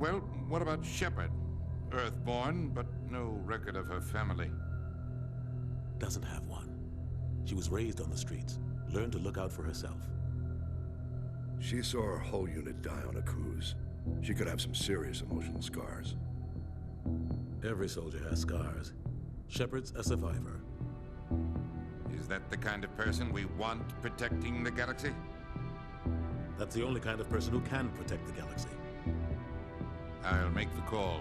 Well, what about Shepard? Earthborn, but no record of her family. Doesn't have one. She was raised on the streets, learned to look out for herself. She saw her whole unit die on a cruise. She could have some serious emotional scars. Every soldier has scars. Shepard's a survivor. Is that the kind of person we want protecting the galaxy? That's the only kind of person who can protect the galaxy. I'll make the call.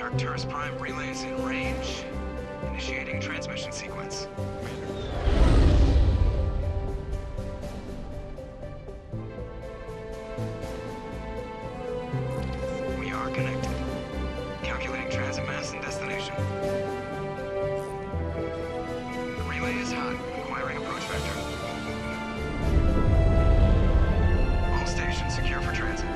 Arcturus Prime relays in range. Initiating transmission sequence. We are connected. Calculating transit mass and destination. The relay is hot. Acquiring approach vector. All stations secure for transit.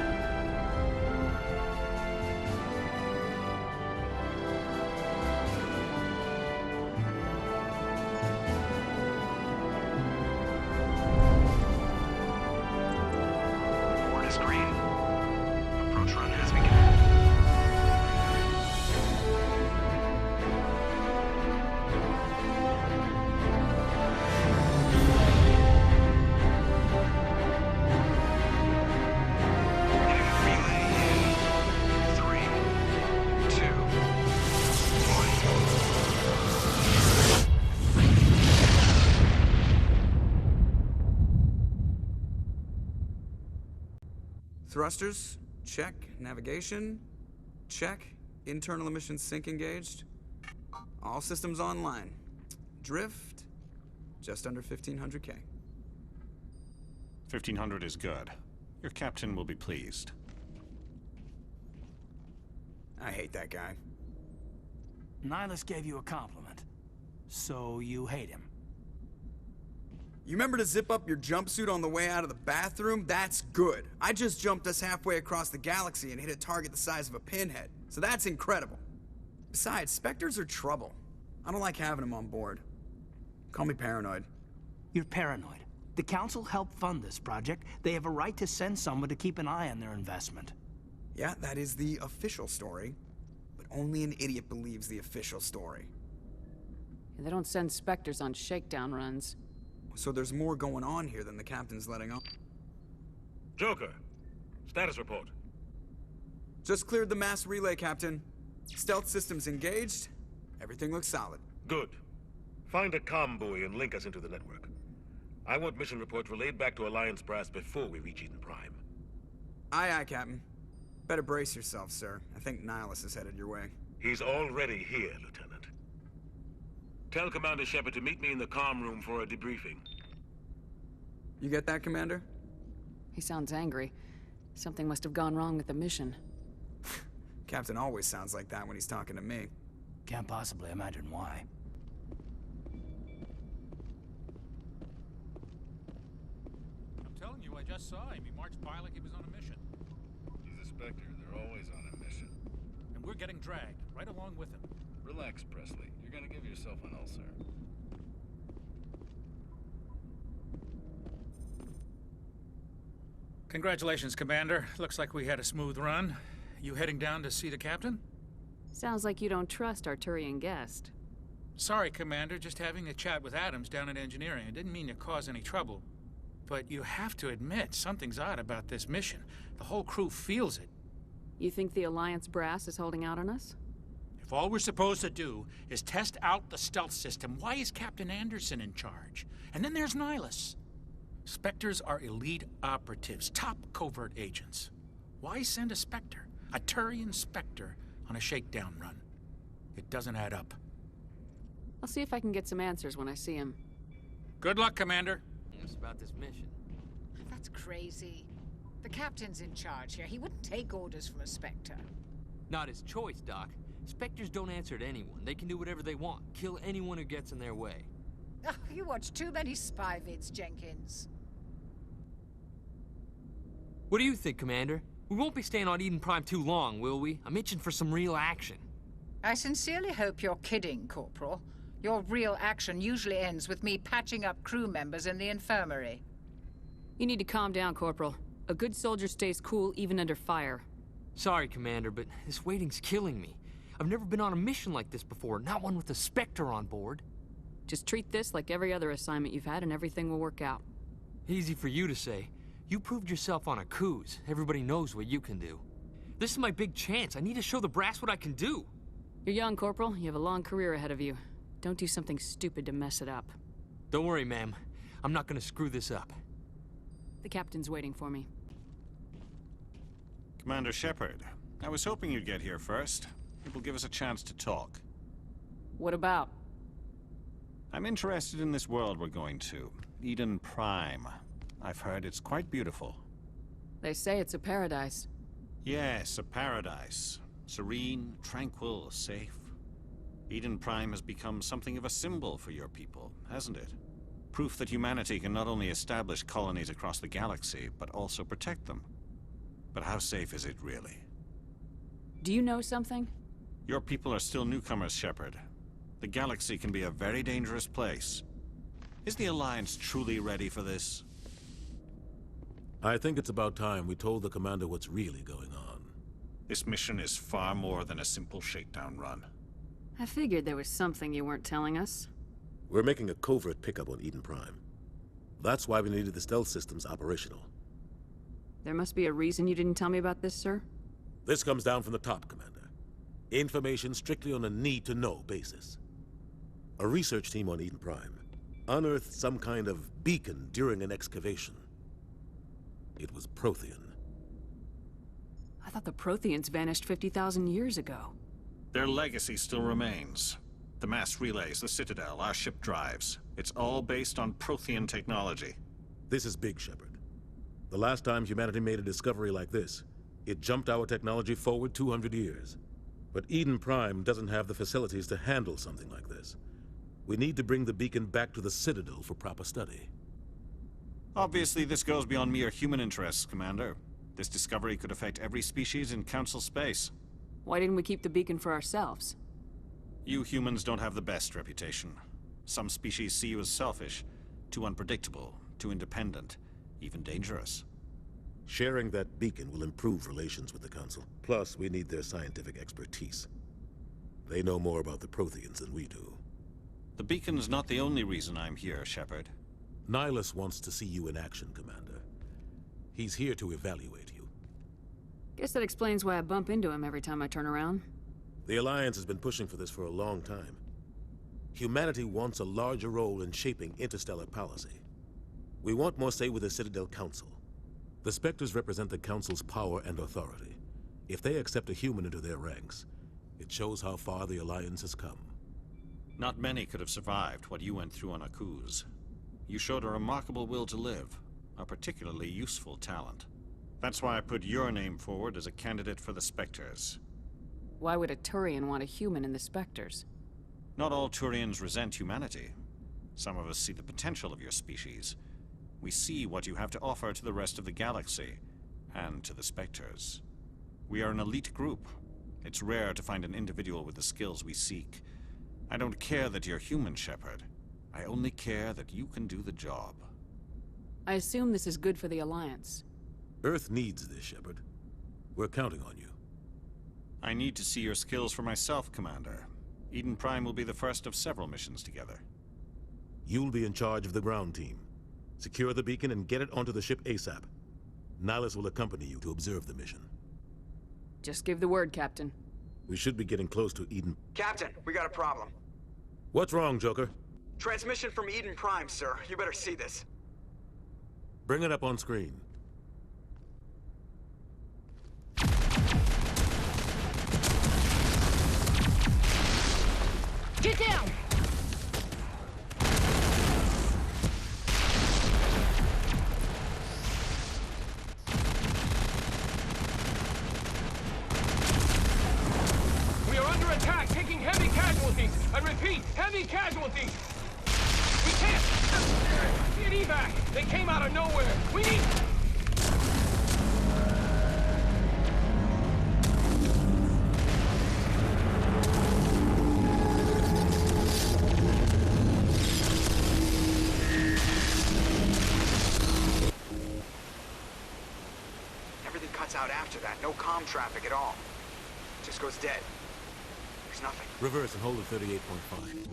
Thrusters, check. Navigation, check. Internal emissions sync engaged. All systems online. Drift, just under 1,500K. 1,500 is good. Your captain will be pleased. I hate that guy. Nihilus gave you a compliment, so you hate him. You remember to zip up your jumpsuit on the way out of the bathroom? That's good. I just jumped us halfway across the galaxy and hit a target the size of a pinhead, so that's incredible. Besides, Spectres are trouble. I don't like having them on board. Call me paranoid. You're paranoid. The Council helped fund this project. They have a right to send someone to keep an eye on their investment. Yeah, that is the official story, but only an idiot believes the official story. They don't send Spectres on shakedown runs. So there's more going on here than the captain's letting on. Joker, status report. Just cleared the mass relay, Captain. Stealth systems engaged. Everything looks solid. Good. Find a comm buoy and link us into the network. I want mission reports relayed back to Alliance brass before we reach Eden Prime. Aye, aye, Captain. Better brace yourself, sir. I think Nihilus is headed your way. He's already here, Lieutenant. Tell Commander Shepard to meet me in the comm room for a debriefing. You get that, Commander? He sounds angry. Something must have gone wrong with the mission. Captain always sounds like that when he's talking to me. Can't possibly imagine why. I'm telling you, I just saw him. He marched by like he was on a mission. He's a Spectre. They're always on a mission. And we're getting dragged, right along with him. Relax, Presley. You're gonna give yourself an ulcer. Congratulations, Commander. Looks like we had a smooth run. You heading down to see the captain? Sounds like you don't trust our Turian guest. Sorry, Commander. Just having a chat with Adams down at engineering. I didn't mean to cause any trouble. But you have to admit, something's odd about this mission. The whole crew feels it. You think the Alliance brass is holding out on us? If all we're supposed to do is test out the stealth system, why is Captain Anderson in charge? And then there's Nihilus. Spectres are elite operatives, top covert agents. Why send a Spectre, a Turian Spectre, on a shakedown run? It doesn't add up. I'll see if I can get some answers when I see him. Good luck, Commander. It's about this mission. That's crazy. The captain's in charge here. He wouldn't take orders from a Spectre. Not his choice, Doc. Spectres don't answer to anyone. They can do whatever they want. Kill anyone who gets in their way. Oh, you watch too many spy vids, Jenkins. What do you think, Commander? We won't be staying on Eden Prime too long, will we? I'm itching for some real action. I sincerely hope you're kidding, Corporal. Your real action usually ends with me patching up crew members in the infirmary. You need to calm down, Corporal. A good soldier stays cool even under fire. Sorry, Commander, but this waiting's killing me. I've never been on a mission like this before, not one with a Spectre on board. Just treat this like every other assignment you've had and everything will work out. Easy for you to say. You proved yourself on a cruise. Everybody knows what you can do. This is my big chance. I need to show the brass what I can do. You're young, Corporal. You have a long career ahead of you. Don't do something stupid to mess it up. Don't worry, ma'am. I'm not gonna screw this up. The captain's waiting for me. Commander Shepard, I was hoping you'd get here first. It will give us a chance to talk. What about? I'm interested in this world we're going to. Eden Prime. I've heard it's quite beautiful. They say it's a paradise. Yes, a paradise. Serene, tranquil, safe. Eden Prime has become something of a symbol for your people, hasn't it? Proof that humanity can not only establish colonies across the galaxy, but also protect them. But how safe is it, really? Do you know something? Your people are still newcomers, Shepard. The galaxy can be a very dangerous place. Is the Alliance truly ready for this? I think it's about time we told the Commander what's really going on. This mission is far more than a simple shakedown run. I figured there was something you weren't telling us. We're making a covert pickup on Eden Prime. That's why we needed the stealth systems operational. There must be a reason you didn't tell me about this, sir? This comes down from the top, Commander. Information strictly on a need-to-know basis. A research team on Eden Prime unearthed some kind of beacon during an excavation. It was Prothean. I thought the Protheans vanished 50,000 years ago. Their legacy still remains. The mass relays, the Citadel, our ship drives. It's all based on Prothean technology. This is big, Shepard. The last time humanity made a discovery like this, it jumped our technology forward 200 years. But Eden Prime doesn't have the facilities to handle something like this. We need to bring the beacon back to the Citadel for proper study. Obviously, this goes beyond mere human interests, Commander. This discovery could affect every species in Council space. Why didn't we keep the beacon for ourselves? You humans don't have the best reputation. Some species see you as selfish, too unpredictable, too independent, even dangerous. Sharing that beacon will improve relations with the Council. Plus, we need their scientific expertise. They know more about the Protheans than we do. The beacon's not the only reason I'm here, Shepard. Nihilus wants to see you in action, Commander. He's here to evaluate you. Guess that explains why I bump into him every time I turn around. The Alliance has been pushing for this for a long time. Humanity wants a larger role in shaping interstellar policy. We want more say with the Citadel Council. The Spectres represent the Council's power and authority. If they accept a human into their ranks, it shows how far the Alliance has come. Not many could have survived what you went through on Akuz. You showed a remarkable will to live, a particularly useful talent. That's why I put your name forward as a candidate for the Spectres. Why would a Turian want a human in the Spectres? Not all Turians resent humanity. Some of us see the potential of your species. We see what you have to offer to the rest of the galaxy, and to the Spectres. We are an elite group. It's rare to find an individual with the skills we seek. I don't care that you're human, Shepard. I only care that you can do the job. I assume this is good for the Alliance. Earth needs this, Shepard. We're counting on you. I need to see your skills for myself, Commander. Eden Prime will be the first of several missions together. You'll be in charge of the ground team. Secure the beacon and get it onto the ship ASAP. Nihilus will accompany you to observe the mission. Just give the word, Captain. We should be getting close to Eden. Captain, we got a problem. What's wrong, Joker? Transmission from Eden Prime, sir. You better see this. Bring it up on screen. Get down! attack, taking heavy casualties. I repeat, heavy casualties. We can't get evac. They came out of nowhere. We need... Everything cuts out after that. No comm traffic at all. Just goes dead. There's nothing. Reverse and hold at 38.5.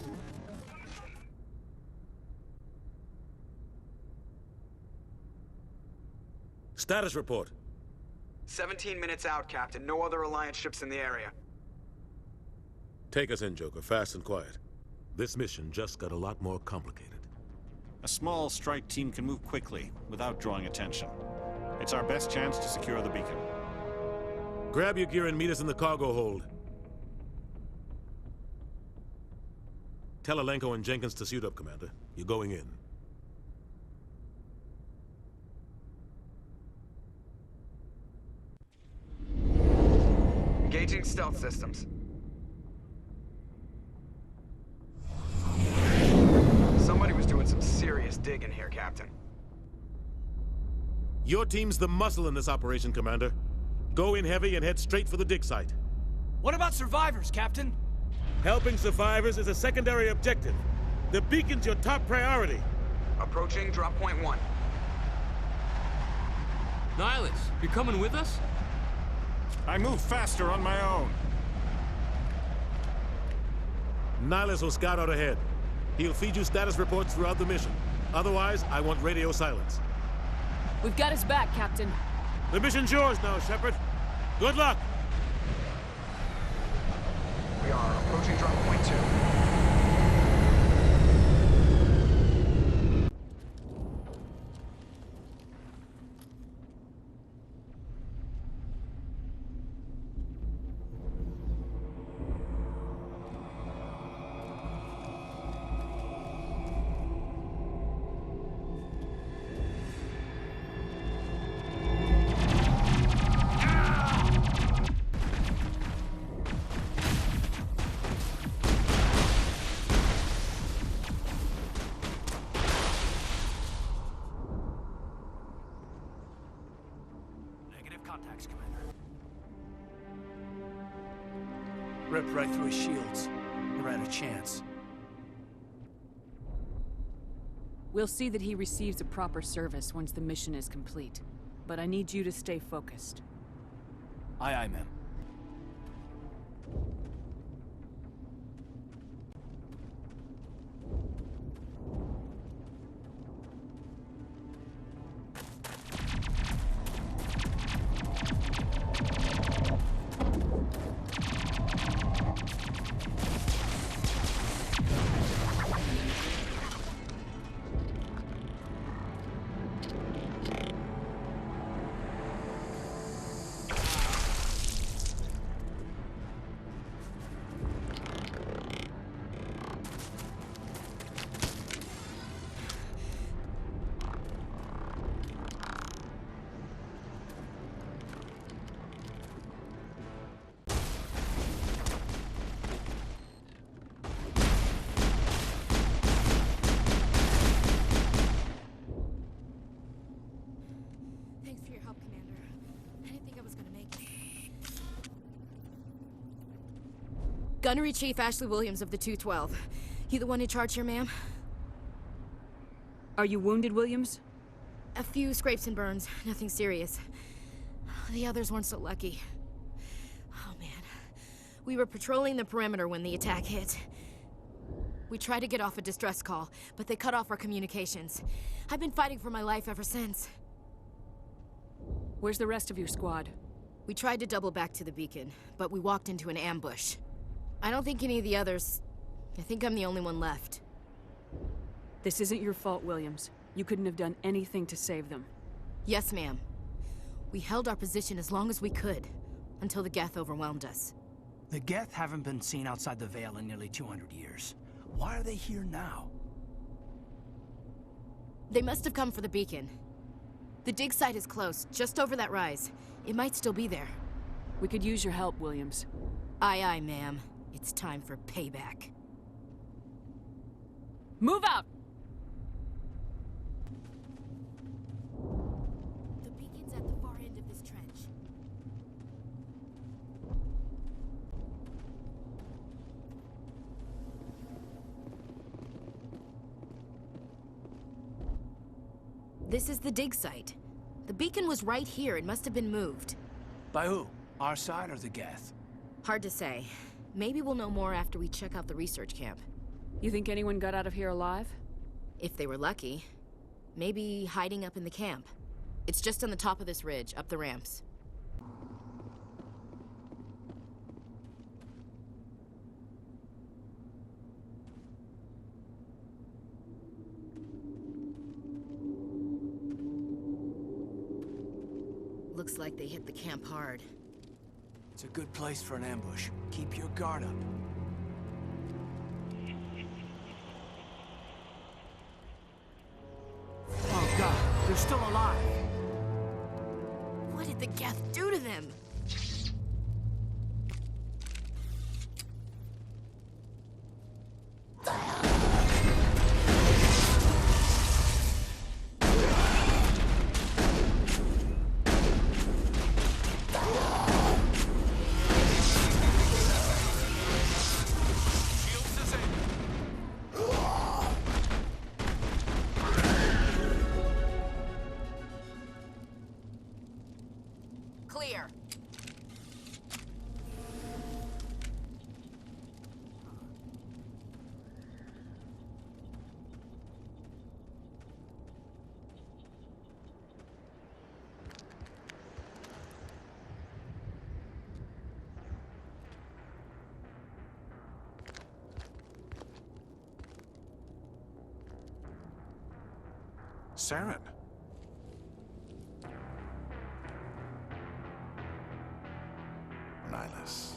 Status report. 17 minutes out, Captain. No other Alliance ships in the area. Take us in, Joker, fast and quiet. This mission just got a lot more complicated. A small strike team can move quickly, without drawing attention. It's our best chance to secure the beacon. Grab your gear and meet us in the cargo hold. Tell Alenko and Jenkins to suit up, Commander. You're going in. Engaging stealth systems. Somebody was doing some serious digging here, Captain. Your team's the muscle in this operation, Commander. Go in heavy and head straight for the dig site. What about survivors, Captain? Helping survivors is a secondary objective. The beacon's your top priority. Approaching drop point 1. Nihilus, you coming with us? I move faster on my own. Nihilus will scout out ahead. He'll feed you status reports throughout the mission. Otherwise, I want radio silence. We've got his back, Captain. The mission's yours now, Shepard. Good luck! We are approaching drop point 2. Contacts, Commander. Ripped right through his shields. Never had a chance. We'll see that he receives a proper service once the mission is complete. But I need you to stay focused. Aye, aye, ma'am. Gunnery Chief Ashley Williams of the 212. You the one in charge here, ma'am? Are you wounded, Williams? A few scrapes and burns. Nothing serious. The others weren't so lucky. Oh, man. We were patrolling the perimeter when the attack hit. We tried to get off a distress call, but they cut off our communications. I've been fighting for my life ever since. Where's the rest of your squad? We tried to double back to the beacon, but we walked into an ambush. I don't think any of the others... I think I'm the only one left. This isn't your fault, Williams. You couldn't have done anything to save them. Yes, ma'am. We held our position as long as we could, until the Geth overwhelmed us. The Geth haven't been seen outside the Veil in nearly 200 years. Why are they here now? They must have come for the beacon. The dig site is close, just over that rise. It might still be there. We could use your help, Williams. Aye, aye, ma'am. It's time for payback. Move out! The beacon's at the far end of this trench. This is the dig site. The beacon was right here. It must have been moved. By who? Our side or the Geth? Hard to say. Maybe we'll know more after we check out the research camp. You think anyone got out of here alive? If they were lucky. Maybe hiding up in the camp. It's just on the top of this ridge, up the ramps. Looks like they hit the camp hard. It's a good place for an ambush. Keep your guard up. Oh god, they're still alive. What did the Geth do to them? Clear. Saren. Nihilus.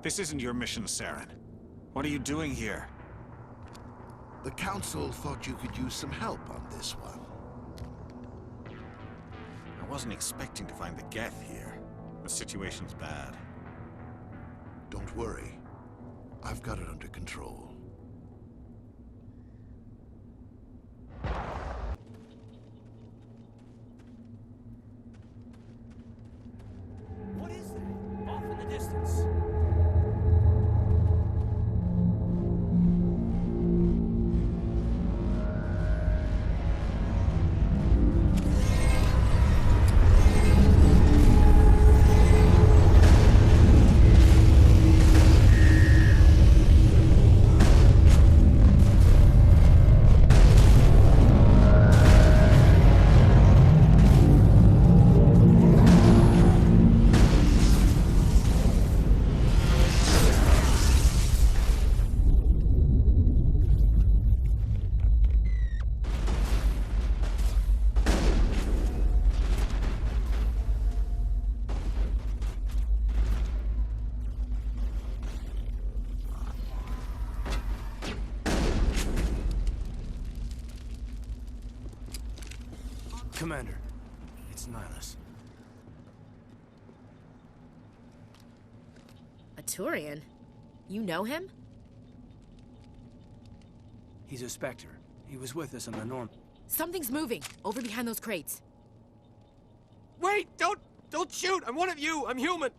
This isn't your mission, Saren. What are you doing here? The Council thought you could use some help on this one. I wasn't expecting to find the Geth here. The situation's bad. Don't worry. I've got it under control. What is that? Off in the distance. Commander, it's Nihilus. A Turian? You know him? He's a Spectre. He was with us on the Norm. Something's moving, over behind those crates. Wait! Don't shoot! I'm one of you! I'm human!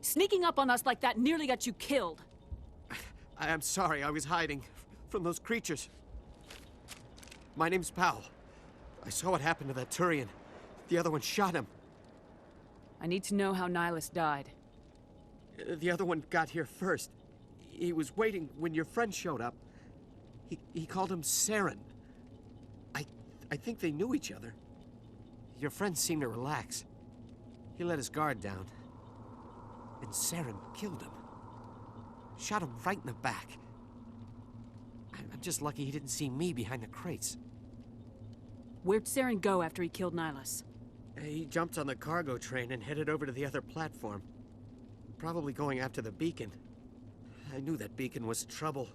Sneaking up on us like that nearly got you killed. I'm sorry, I was hiding from those creatures. My name's Powell. I saw what happened to that Turian. The other one shot him. I need to know how Nihilus died. The other one got here first. He was waiting when your friend showed up. He called him Saren. I think they knew each other. Your friend seemed to relax. He let his guard down. And Saren killed him. Shot him right in the back. I'm just lucky he didn't see me behind the crates. Where'd Saren go after he killed Nihilus? He jumped on the cargo train and headed over to the other platform. Probably going after the beacon. I knew that beacon was trouble.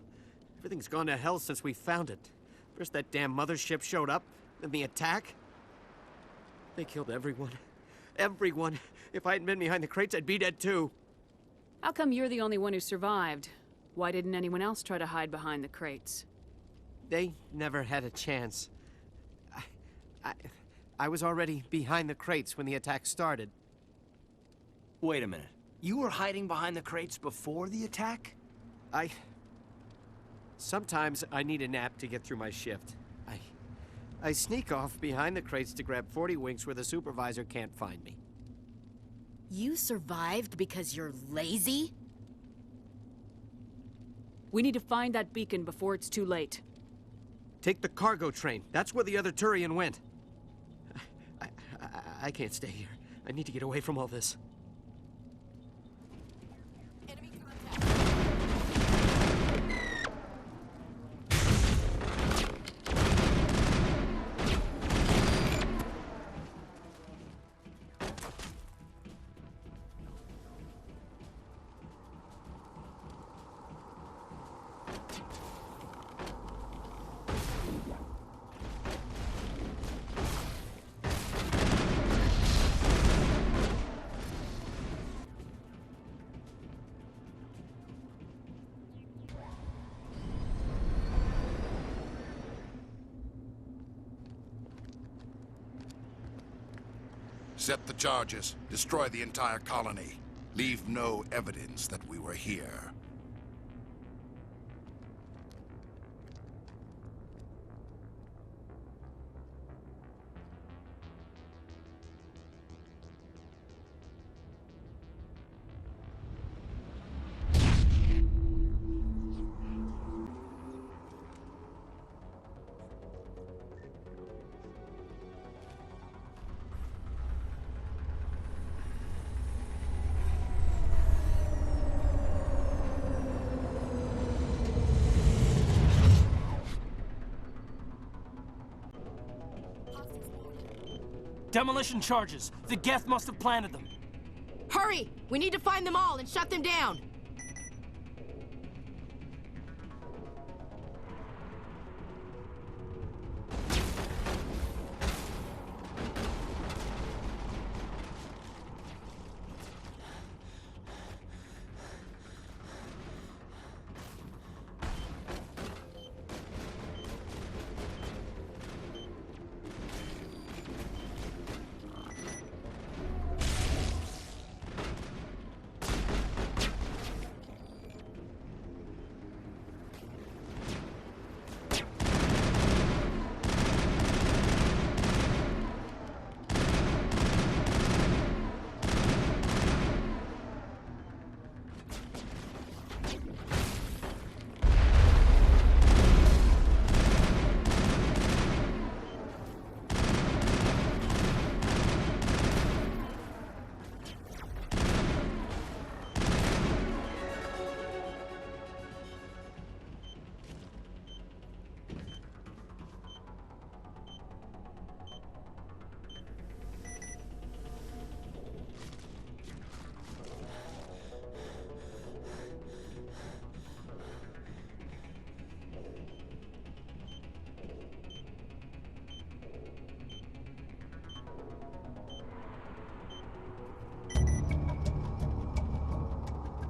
Everything's gone to hell since we found it. First that damn mothership showed up, then the attack. They killed everyone. Everyone. If I hadn't been behind the crates, I'd be dead too. How come you're the only one who survived? Why didn't anyone else try to hide behind the crates? They never had a chance. I was already behind the crates when the attack started. Wait a minute. You were hiding behind the crates before the attack? Sometimes I need a nap to get through my shift. I sneak off behind the crates to grab 40 winks where the supervisor can't find me. You survived because you're lazy? We need to find that beacon before it's too late. Take the cargo train. That's where the other Turian went. I can't stay here. I need to get away from all this. Set the charges. Destroy the entire colony. Leave no evidence that we were here. Demolition charges. The Geth must have planted them. Hurry! We need to find them all and shut them down!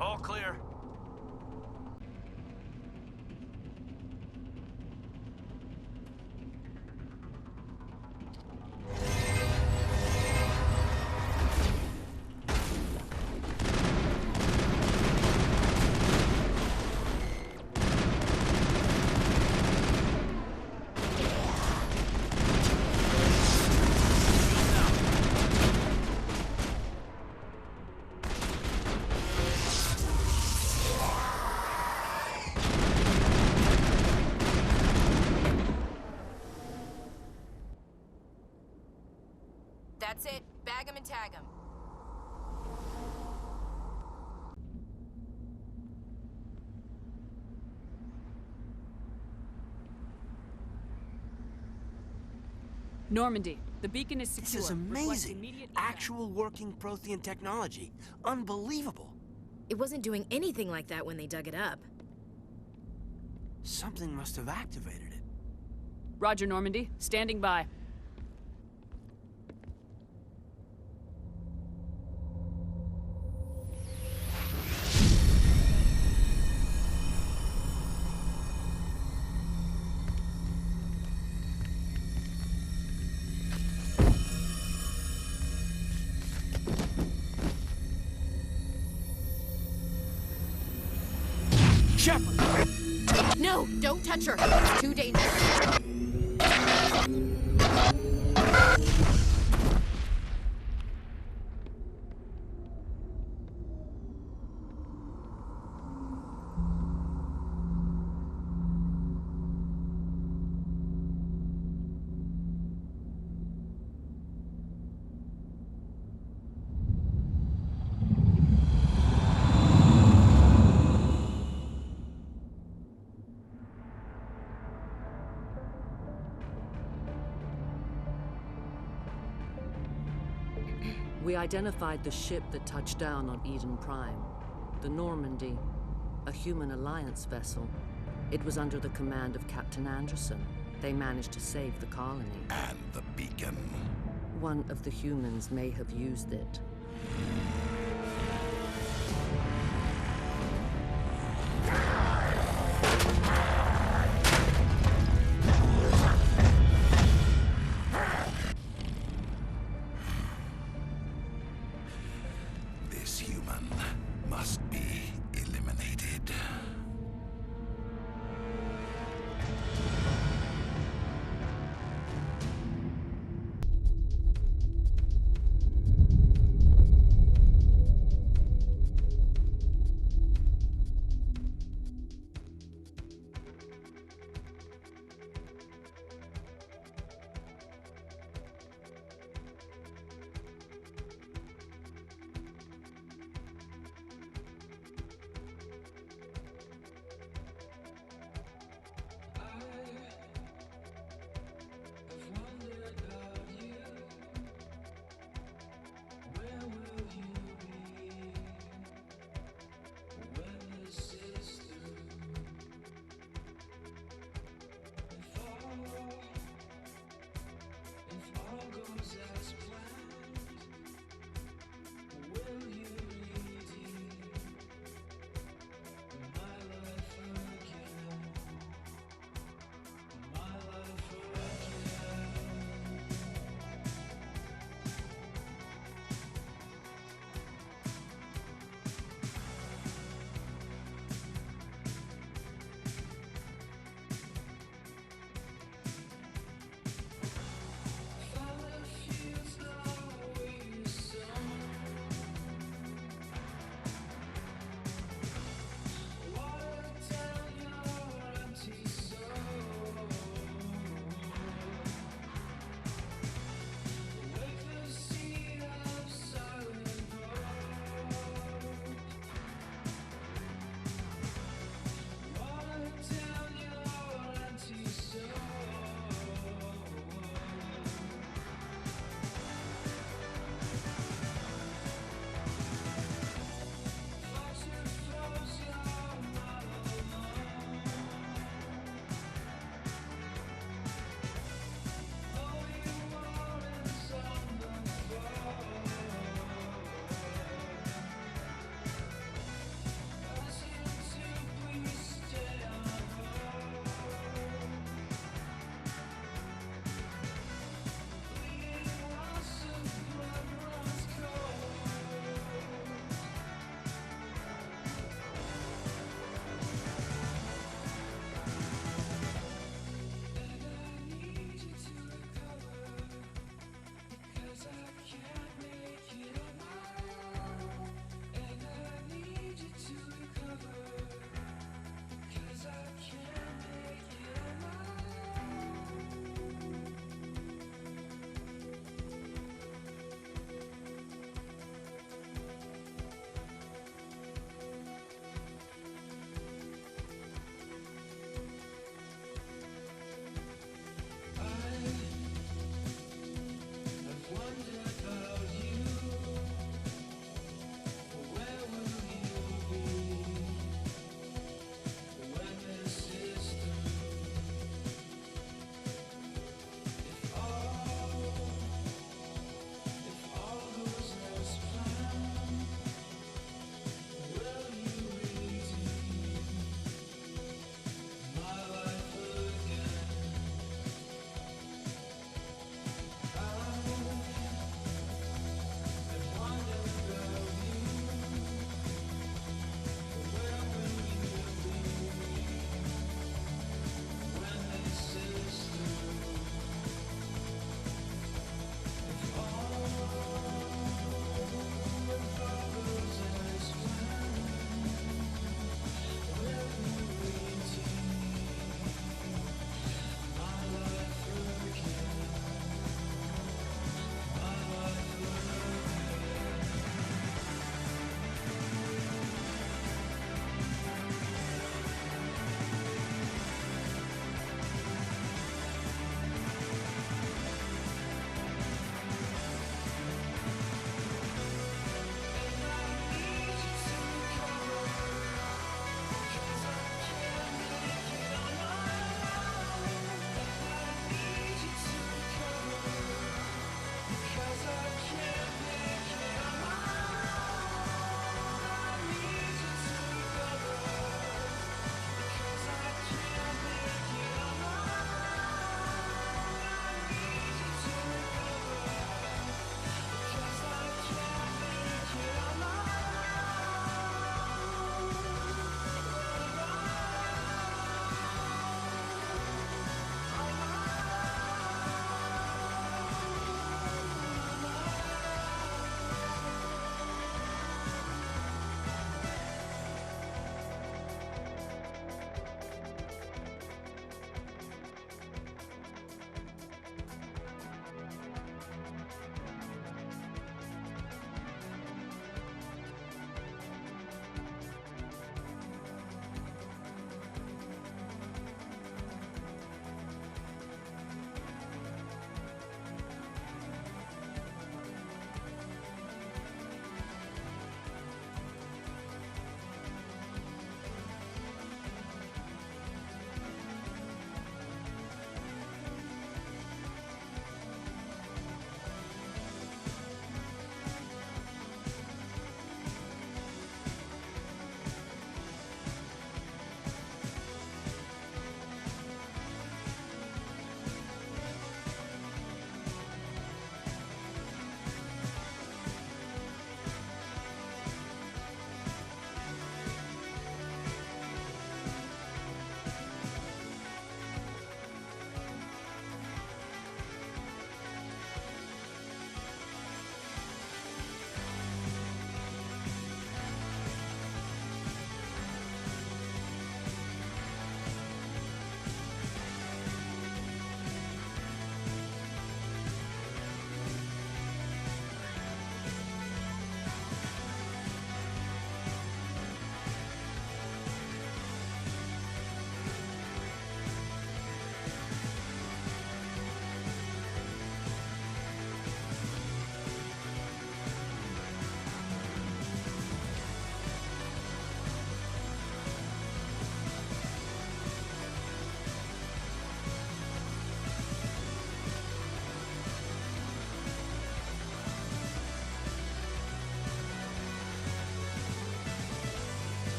All clear. That's it. Bag 'em and tag 'em. Normandy, the beacon is secure. This is Request amazing. immediate Actual working Prothean technology. Unbelievable. It wasn't doing anything like that when they dug it up. Something must have activated it. Roger, Normandy. Standing by. Shepard! No, don't touch her. It's too dangerous. We identified the ship that touched down on Eden Prime. The Normandy, a human alliance vessel. It was under the command of Captain Anderson. They managed to save the colony. And the beacon. One of the humans may have used it. This human must be eliminated.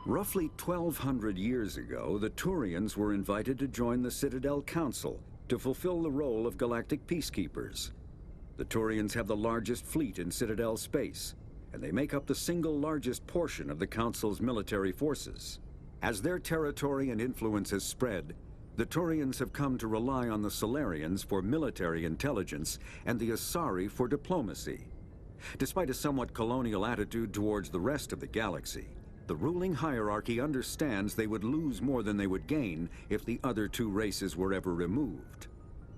Roughly 1,200 years ago, the Turians were invited to join the Citadel Council to fulfill the role of galactic peacekeepers. The Turians have the largest fleet in Citadel space, and they make up the single largest portion of the Council's military forces. As their territory and influence has spread, the Turians have come to rely on the Solarians for military intelligence and the Asari for diplomacy. Despite a somewhat colonial attitude towards the rest of the galaxy, the ruling hierarchy understands they would lose more than they would gain if the other two races were ever removed.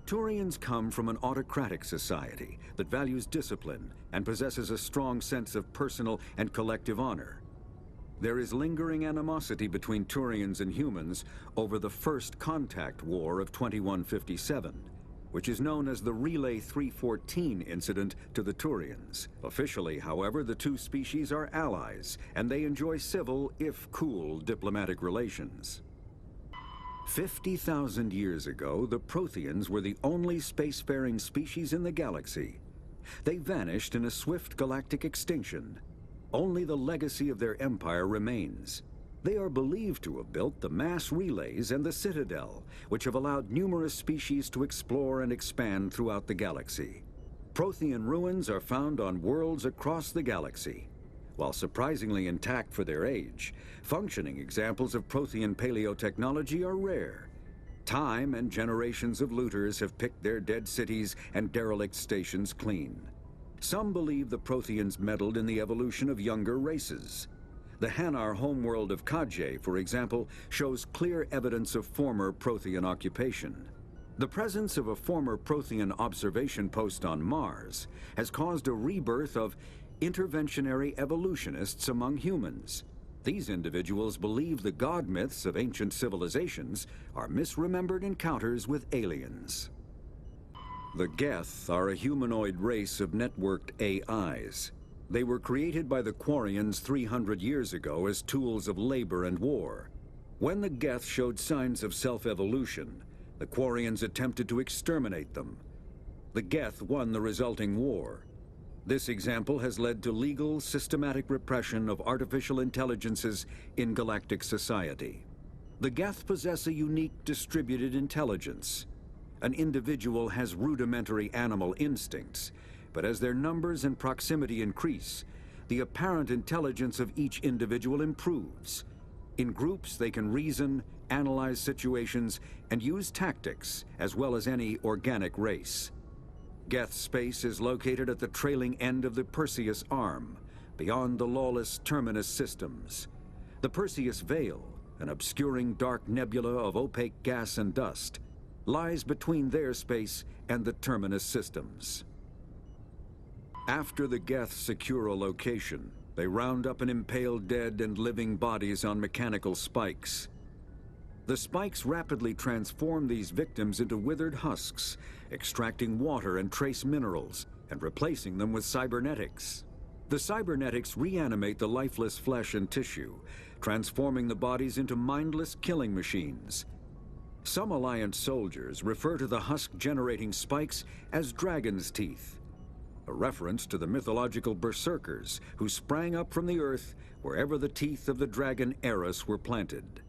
Turians come from an autocratic society that values discipline and possesses a strong sense of personal and collective honor. There is lingering animosity between Turians and humans over the First Contact War of 2157, which is known as the Relay 314 incident to the Turians. Officially, however, the two species are allies, and they enjoy civil, if cool, diplomatic relations. 50,000 years ago, the Protheans were the only spacefaring species in the galaxy. They vanished in a swift galactic extinction. Only the legacy of their empire remains. They are believed to have built the mass relays and the Citadel, which have allowed numerous species to explore and expand throughout the galaxy. Prothean ruins are found on worlds across the galaxy. While surprisingly intact for their age, functioning examples of Prothean paleotechnology are rare. Time and generations of looters have picked their dead cities and derelict stations clean. Some believe the Protheans meddled in the evolution of younger races. The Hanar homeworld of Kajay, for example, shows clear evidence of former Prothean occupation. The presence of a former Prothean observation post on Mars has caused a rebirth of interventionary evolutionists among humans. These individuals believe the god myths of ancient civilizations are misremembered encounters with aliens. The Geth are a humanoid race of networked AIs. They were created by the Quarians 300 years ago as tools of labor and war. When the Geth showed signs of self-evolution, the Quarians attempted to exterminate them. The Geth won the resulting war. This example has led to legal, systematic repression of artificial intelligences in galactic society. The Geth possess a unique distributed intelligence. An individual has rudimentary animal instincts, but as their numbers and proximity increase, the apparent intelligence of each individual improves. In groups, they can reason, analyze situations, and use tactics, as well as any organic race. Geth space is located at the trailing end of the Perseus Arm, beyond the lawless Terminus systems. The Perseus Veil, an obscuring dark nebula of opaque gas and dust, lies between their space and the Terminus systems. After the Geth secure a location, they round up and impale dead and living bodies on mechanical spikes. The spikes rapidly transform these victims into withered husks, extracting water and trace minerals, and replacing them with cybernetics. The cybernetics reanimate the lifeless flesh and tissue, transforming the bodies into mindless killing machines. Some Alliance soldiers refer to the husk-generating spikes as dragon's teeth, a reference to the mythological berserkers who sprang up from the earth wherever the teeth of the dragon Eris were planted.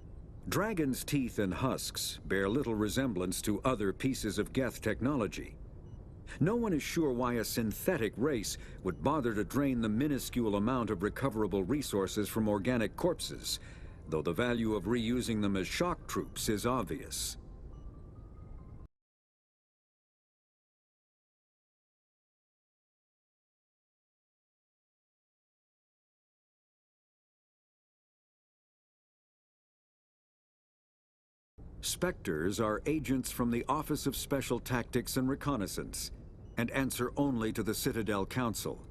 Dragon's teeth and husks bear little resemblance to other pieces of Geth technology. No one is sure why a synthetic race would bother to drain the minuscule amount of recoverable resources from organic corpses, though the value of reusing them as shock troops is obvious. Spectres are agents from the Office of Special Tactics and Reconnaissance, and answer only to the Citadel Council.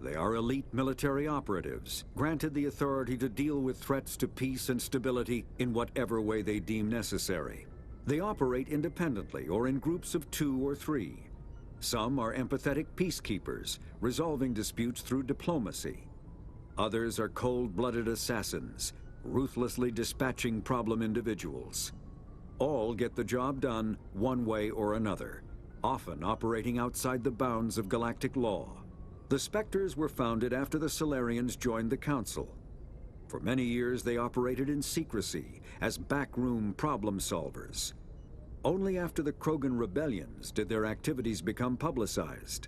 They are elite military operatives, granted the authority to deal with threats to peace and stability in whatever way they deem necessary. They operate independently or in groups of 2 or 3. Some are empathetic peacekeepers, resolving disputes through diplomacy. Others are cold-blooded assassins, ruthlessly dispatching problem individuals. All get the job done one way or another, often operating outside the bounds of galactic law. The Spectres were founded after the Solarians joined the Council. For many years, they operated in secrecy as backroom problem solvers. Only after the Krogan rebellions did their activities become publicized.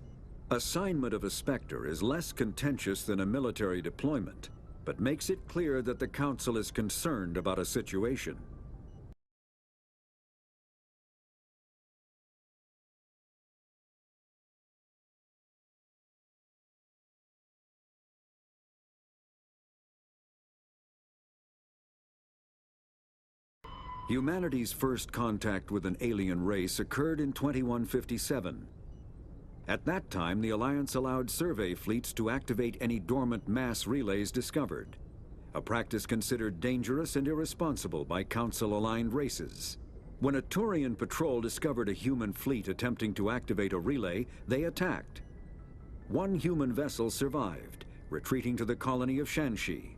Assignment of a Spectre is less contentious than a military deployment, but makes it clear that the Council is concerned about a situation. Humanity's first contact with an alien race occurred in 2157. At that time, the Alliance allowed survey fleets to activate any dormant mass relays discovered, a practice considered dangerous and irresponsible by Council-aligned races. When a Turian patrol discovered a human fleet attempting to activate a relay, they attacked. One human vessel survived, retreating to the colony of Shanxi.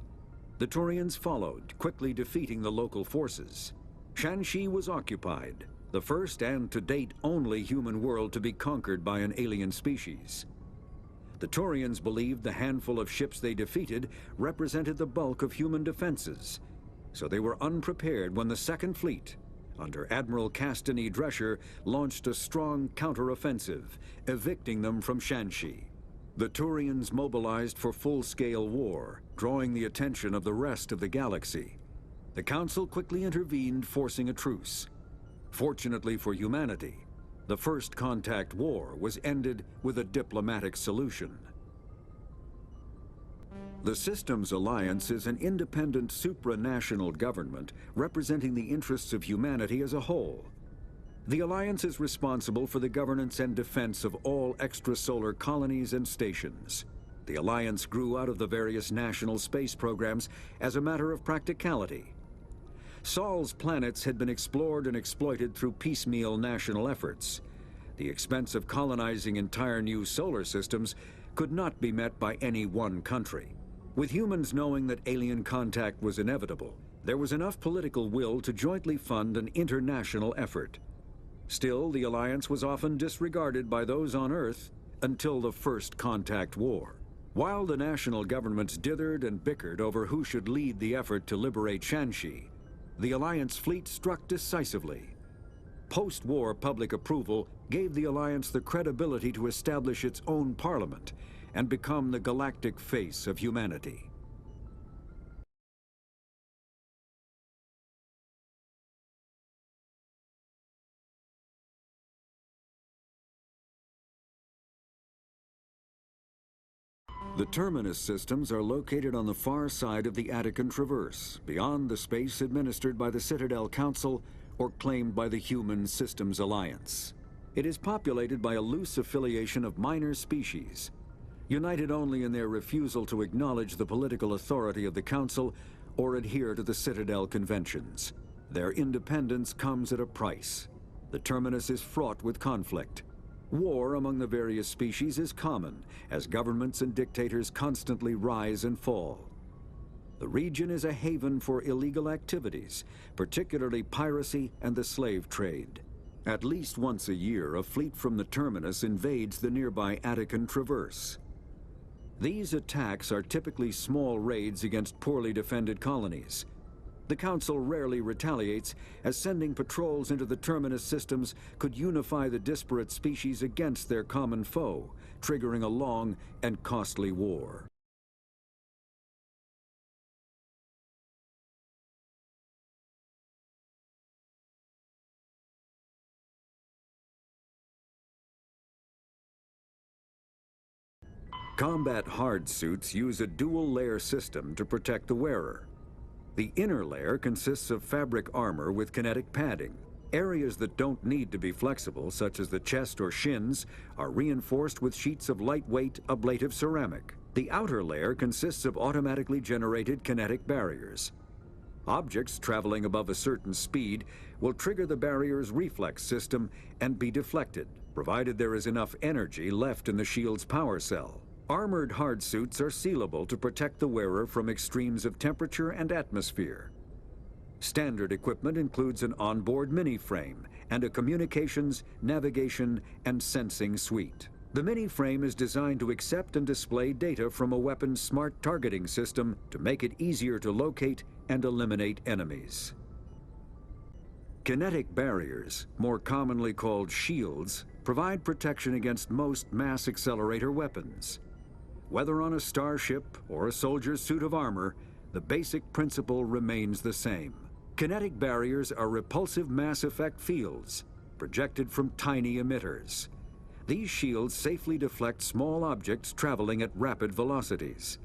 The Turians followed, quickly defeating the local forces. Shanxi was occupied, the first and to date only human world to be conquered by an alien species. The Turians believed the handful of ships they defeated represented the bulk of human defenses, so they were unprepared when the Second Fleet, under Admiral Castany Drescher, launched a strong counteroffensive, evicting them from Shanxi. The Turians mobilized for full-scale war, drawing the attention of the rest of the galaxy. The Council quickly intervened, forcing a truce. Fortunately for humanity, the First Contact War was ended with a diplomatic solution. The Systems Alliance is an independent supranational government representing the interests of humanity as a whole. The Alliance is responsible for the governance and defense of all extrasolar colonies and stations. The Alliance grew out of the various national space programs as a matter of practicality. Sol's planets had been explored and exploited through piecemeal national efforts. The expense of colonizing entire new solar systems could not be met by any one country. With humans knowing that alien contact was inevitable, there was enough political will to jointly fund an international effort. Still, the Alliance was often disregarded by those on Earth until the First Contact War. While the national governments dithered and bickered over who should lead the effort to liberate Shanxi, the Alliance fleet struck decisively. Post-war public approval gave the Alliance the credibility to establish its own parliament and become the galactic face of humanity. The terminus systems are located on the far side of the Attican Traverse, beyond the space administered by the Citadel Council or claimed by the Human Systems Alliance. It is populated by a loose affiliation of minor species, united only in their refusal to acknowledge the political authority of the Council or adhere to the Citadel Conventions. Their independence comes at a price. The terminus is fraught with conflict. War among the various species is common, as governments and dictators constantly rise and fall. The region is a haven for illegal activities, particularly piracy and the slave trade. At least once a year, a fleet from the terminus invades the nearby Attican Traverse. These attacks are typically small raids against poorly defended colonies. The Council rarely retaliates, as sending patrols into the terminus systems could unify the disparate species against their common foe, triggering a long and costly war. Combat hard suits use a dual-layer system to protect the wearer. The inner layer consists of fabric armor with kinetic padding. Areas that don't need to be flexible, such as the chest or shins, are reinforced with sheets of lightweight, ablative ceramic. The outer layer consists of automatically generated kinetic barriers. Objects traveling above a certain speed will trigger the barrier's reflex system and be deflected, provided there is enough energy left in the shield's power cell. Armored hard suits are sealable to protect the wearer from extremes of temperature and atmosphere. Standard equipment includes an onboard mini-frame and a communications, navigation, and sensing suite. The mini-frame is designed to accept and display data from a weapon's smart targeting system to make it easier to locate and eliminate enemies. Kinetic barriers, more commonly called shields, provide protection against most mass accelerator weapons. Whether on a starship or a soldier's suit of armor, the basic principle remains the same. Kinetic barriers are repulsive mass effect fields, projected from tiny emitters. These shields safely deflect small objects traveling at rapid velocities.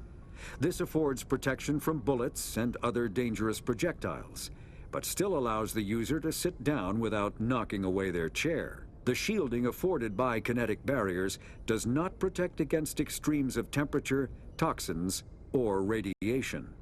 This affords protection from bullets and other dangerous projectiles, but still allows the user to sit down without knocking away their chair. The shielding afforded by kinetic barriers does not protect against extremes of temperature, toxins, or radiation.